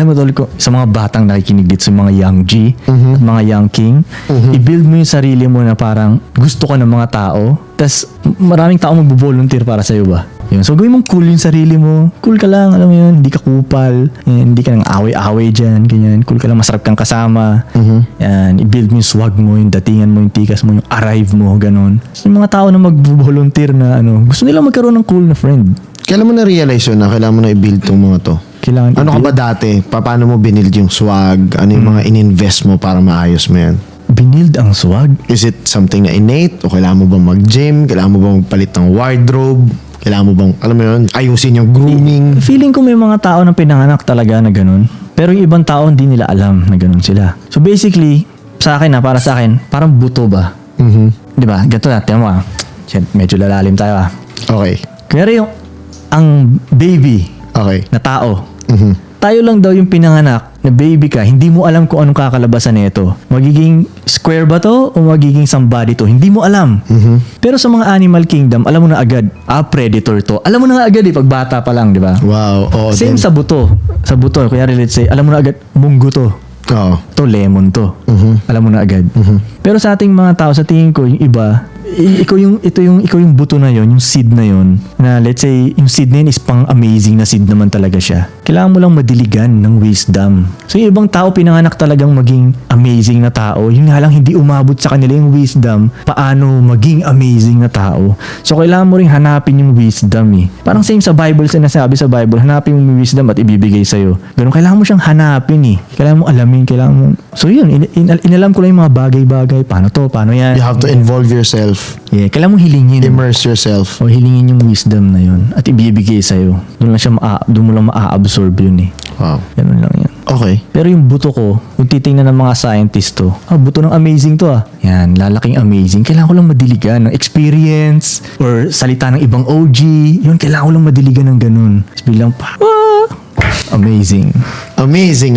alam mo tol ko, sa mga batang nakikinig dito, sa mga young G, at mga young King, i-build mo yung sarili mo na parang gusto ka ng mga tao, tas maraming tao magbo-volunteer para sa'yo ba? Yun. So gawin mong cool yung sarili mo. Cool ka lang, alam mo yun, hindi ka kupal, yan, hindi ka nang away-away dyan, ganyan. Cool ka lang, masarap kang kasama. Yan, i-build mo yung swag mo, yung datingan mo, yung tikas mo, yung arrive mo, ganun. So, yung mga tao na mag-volunteer na gusto nila magkaroon ng cool na friend. Kailan mo na-realize yun na kailangan mo na i-build tong mga to? Kailangan Ano ka ba dati? Paano mo binild yung swag? Ano yung mga in-invest mo para maayos mo yan? Binild ang swag? Is it something na innate? O kailangan mo bang mag-gym? Kailangan mo bang magpalit ng wardrobe? Kailangan mo bang, alam mo yun, ayusin yung grooming? Feeling ko may mga tao na pinanganak talaga na ganun. Pero yung ibang tao hindi nila alam na ganun sila. So basically, sa akin para sa akin, parang buto ba? Di ba? Ganito na, tiyan mo medyo lalalim tayo Okay. Kaya ang baby Okay. na tao, tayo lang daw yung pinanganak na baby ka, hindi mo alam kung anong kakalabasan nito. Magiging square ba to o magiging somebody to? Hindi mo alam. Pero sa mga animal kingdom, alam mo na agad, predator to. Alam mo na agad pag bata pa lang, di ba? Wow. Oo, Same sa buto. Sa buto, kuya let's say, alam mo na agad, munggo to. Oo. To lemon to. Alam mo na agad. Pero sa ating mga tao, sa tingin ko, yung iba, ikaw yung buto na yon, yung seed na yon, na let's say yung seed na yun is pang amazing na seed naman talaga siya. Kailangan mo lang madiligan ng wisdom. So yung ibang tao pinanganak talagang maging amazing na tao, yun nga lang hindi umabot sa kanila yung wisdom paano maging amazing na tao. So kailangan mo ring hanapin yung wisdom Parang same sa Bible, sinasabi sa Bible, hanapin mo yung wisdom at ibibigay sa'yo. Ganun, kailangan mo siyang hanapin Kailangan mo alamin, So yun, inalam ko lang yung mga bagay-bagay, paano to, paano yan. You have to involve yourself. Yeah, kailangan mo hilingin. Immerse yourself. O hilingin yung wisdom na yun at ibibigay sa'yo. Doon mo lang maa-absorb yun Wow. Ganun lang yan. Okay. Pero yung buto ko, kung titingnan ng mga scientist to, buto ng amazing to Yan, lalaking amazing. Kailangan ko lang madiligan ng experience or salita ng ibang OG. Yun, kailangan ko lang madiligan ng ganun. Tapos bilang amazing. Amazing.